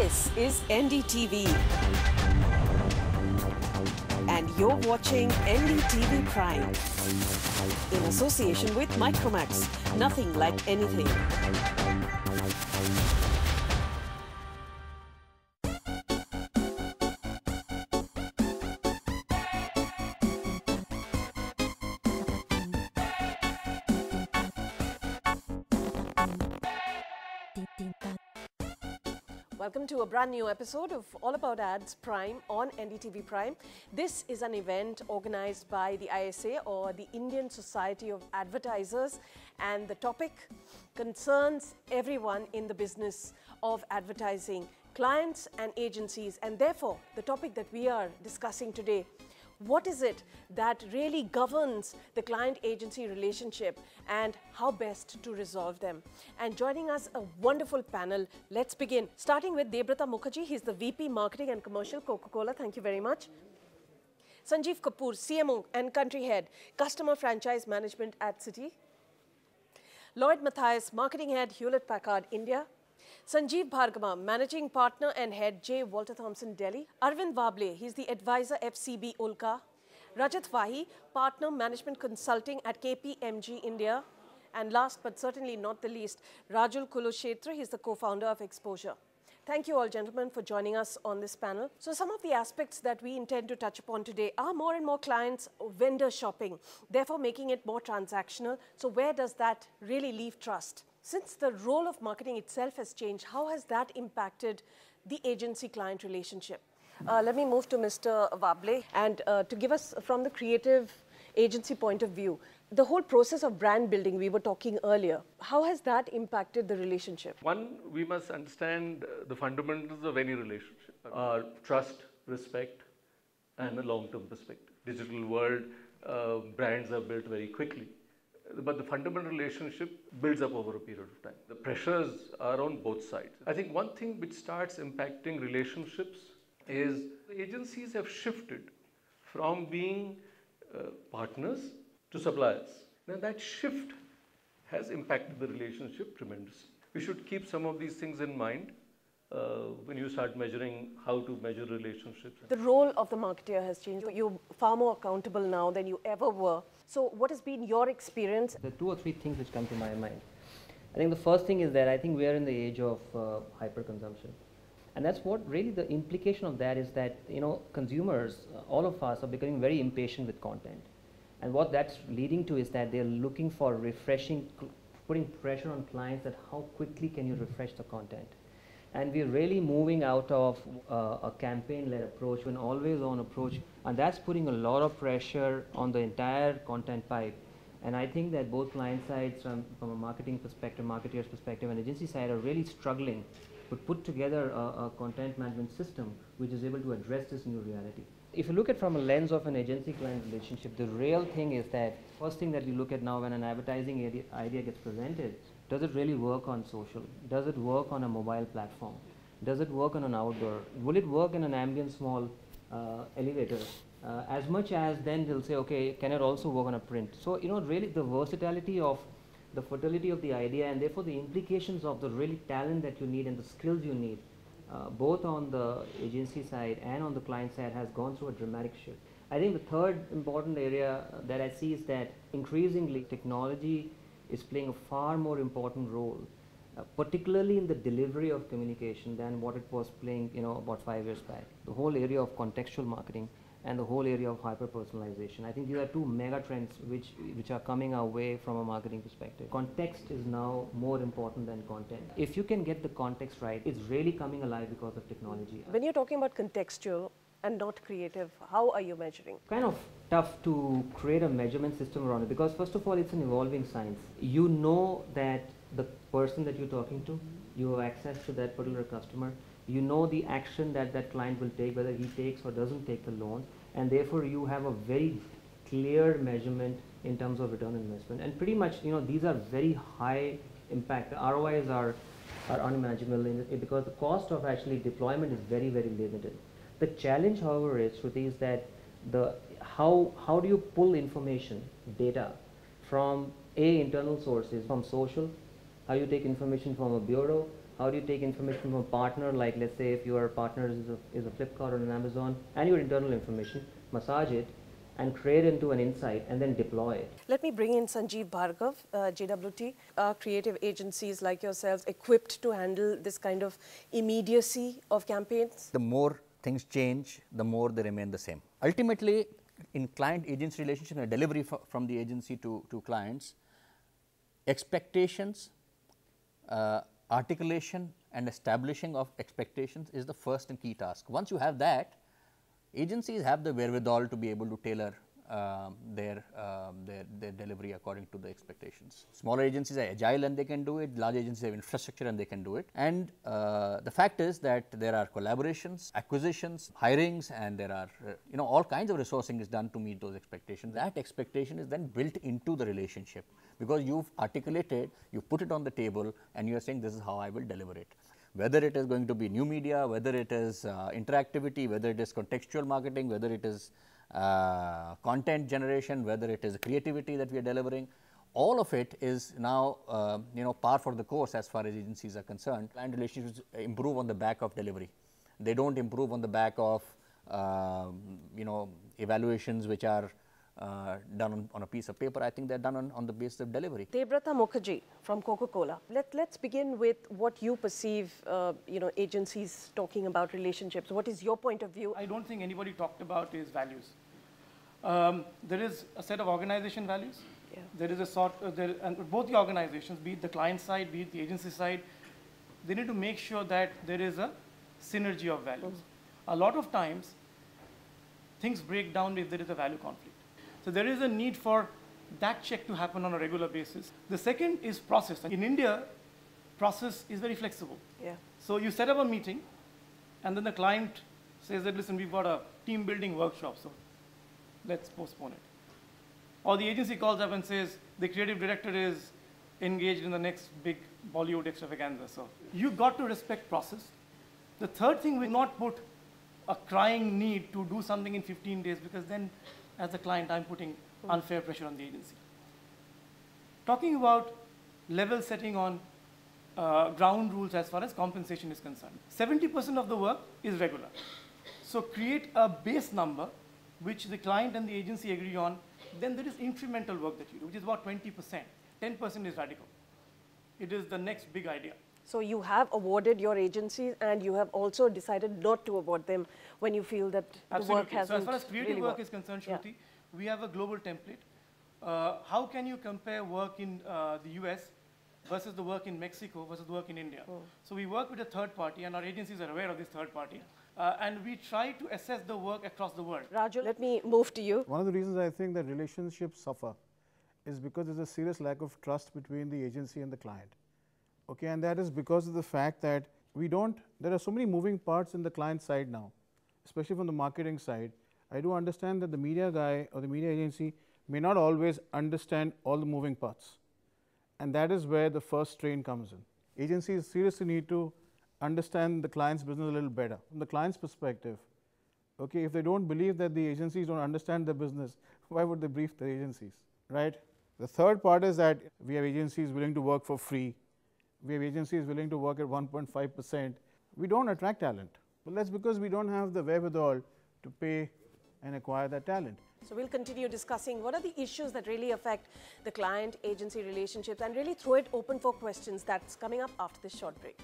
This is NDTV and you're watching NDTV Prime in association with Micromax. Nothing like anything. Welcome to a brand new episode of All About Ads Prime on NDTV Prime. This is an event organized by the ISA, or the Indian Society of Advertisers, and the topic concerns everyone in the business of advertising, clients and agencies, and therefore the topic that we are discussing today: what is it that really governs the client-agency relationship and how best to resolve them? And joining us, a wonderful panel. Let's begin. Starting with Debrata Mukherjee, he's the VP Marketing and Commercial, Coca-Cola. Thank you very much. Sanjeev Kapoor, CMO and Country Head, Customer Franchise Management at Citi. Lloyd Matthias, Marketing Head, Hewlett-Packard, India. Sanjeev Bhargava, Managing Partner and Head, J. Walter Thompson, Delhi. Arvind Wable, he's the Advisor, FCB, Ulka. Rajat Vahi, Partner Management Consulting at KPMG, India. And last but certainly not the least, Rajul Kulushetra, he's the co-founder of Exposure. Thank you all, gentlemen, for joining us on this panel. So some of the aspects that we intend to touch upon today are more and more clients vendor shopping, therefore making it more transactional. So where does that really leave trust? Since the role of marketing itself has changed, how has that impacted the agency-client relationship? Let me move to Mr. Wable, and to give us from the creative agency point of view, the whole process of brand building we were talking earlier, how has that impacted the relationship? One, we must understand the fundamentals of any relationship are trust, respect, and a long-term perspective. Digital world, brands are built very quickly. But the fundamental relationship builds up over a period of time. The pressures are on both sides. I think one thing which starts impacting relationships is the agencies have shifted from being partners to suppliers. Now that shift has impacted the relationship tremendously. We should keep some of these things in mind when you start measuring how to measure relationships. The role of the marketer has changed. You're far more accountable now than you ever were. So what has been your experience? There are two or three things which come to my mind. I think the first thing is that I think we are in the age of hyper-consumption. And that's what really the implication of that is that, you know, consumers, all of us are becoming very impatient with content. And what that's leading to is that they're looking for refreshing, putting pressure on clients that how quickly can you refresh the content. And we're really moving out of a campaign-led approach to an always-on approach, and that's putting a lot of pressure on the entire content pipe. And I think that both client sides, from a marketing perspective, marketeers perspective, and agency side, are really struggling to put together a content management system which is able to address this new reality. If you look at from a lens of an agency-client relationship, the real thing is that first thing that you look at now when an advertising idea gets presented, does it really work on social? Does it work on a mobile platform? Does it work on an outdoor? Will it work in an ambient small elevator? As much as then they'll say, okay, can it also work on a print? So, you know, really the versatility of the fertility of the idea, and therefore the implications of the really talent that you need and the skills you need, both on the agency side and on the client side, has gone through a dramatic shift. I think the third important area that I see is that increasingly technology is playing a far more important role, particularly in the delivery of communication than what it was playing, you know, about 5 years back. The whole area of contextual marketing and the whole area of hyper-personalization. I think these are two mega trends which are coming our way from a marketing perspective. Context is now more important than content. If you can get the context right, it's really coming alive because of technology. When you're talking about contextual and not creative, how are you measuring? Kind of tough to create a measurement system around it, because first of all, it's an evolving science. You know that the person that you're talking to, you have access to that particular customer, you know the action that that client will take, whether he takes or doesn't take the loan, and therefore you have a very clear measurement in terms of return on investment. And pretty much, you know, these are very high impact. The ROIs are unimaginable because the cost of actually deployment is very, very limited. The challenge, however, is, Shruti, is that how do you pull information, data, from internal sources, from social, how you take information from a bureau, How do you take information from a partner, like let's say if your partner is a Flipkart or an Amazon, and your internal information, massage it and create into an insight and then deploy it. Let me bring in Sanjeev Bhargav, JWT. Are creative agencies like yourselves equipped to handle this kind of immediacy of campaigns? The more things change, the more they remain the same. Ultimately, in client-agency relationship and delivery from the agency to clients, expectations, articulation and establishing of expectations is the first and key task. Once you have that, agencies have the wherewithal to be able to tailor their delivery according to the expectations. Smaller agencies are agile and they can do it, large agencies have infrastructure and they can do it. And the fact is that there are collaborations, acquisitions, hirings, and there are all kinds of resourcing is done to meet those expectations. That expectation is then built into the relationship because you've articulated, you put it on the table and you are saying this is how I will deliver it. Whether it is going to be new media, whether it is interactivity, whether it is contextual marketing, whether it is content generation, whether it is creativity that we are delivering, all of it is now par for the course as far as agencies are concerned. Client relationships improve on the back of delivery. They don't improve on the back of evaluations which are done on a piece of paper. I think they're done on the basis of delivery. Debrata Mukherjee from Coca-Cola. Let's begin with what you perceive, agencies talking about relationships. What is your point of view? I don't think anybody talked about is values. There is a set of organization values. Yeah. There is a sort, and both the organizations, be it the client side, be it the agency side, they need to make sure that there is a synergy of values. A lot of times, things break down if there is a value conflict. So there is a need for that check to happen on a regular basis. The second is process. In India, process is very flexible. Yeah. So you set up a meeting, and then the client says that, listen, we've got a team building workshop, so let's postpone it. Or the agency calls up and says, the creative director is engaged in the next big Bollywood extravaganza. So you've got to respect process. The third thing, will not put a crying need to do something in 15 days, because then as a client, I'm putting unfair pressure on the agency. Talking about level setting on ground rules as far as compensation is concerned. 70% of the work is regular. So create a base number which the client and the agency agree on. Then there is incremental work that you do, which is about 20%. 10% is radical. It is the next big idea. So you have awarded your agencies and you have also decided not to award them when you feel that the work hasn't. So as far as creative really work worked. is concerned, Shruti, we have a global template. How can you compare work in the US versus the work in Mexico versus the work in India? So we work with a third party, and our agencies are aware of this third party. And we try to assess the work across the world. Raju, let me move to you. One of the reasons I think that relationships suffer is because there's a serious lack of trust between the agency and the client. Okay, and that is because of the fact that there are so many moving parts in the client side now, especially from the marketing side. I do understand that the media guy or the media agency may not always understand all the moving parts. And that is where the first strain comes in. Agencies seriously need to understand the client's business a little better. From the client's perspective, okay, if they don't believe that the agencies don't understand their business, why would they brief the agencies, right? The third part is that we have agencies willing to work for free. We have agencies willing to work at 1.5%. We don't attract talent. Well, that's because we don't have the wherewithal to pay and acquire that talent. So we'll continue discussing what are the issues that really affect the client-agency relationships and really throw it open for questions. That's coming up after this short break.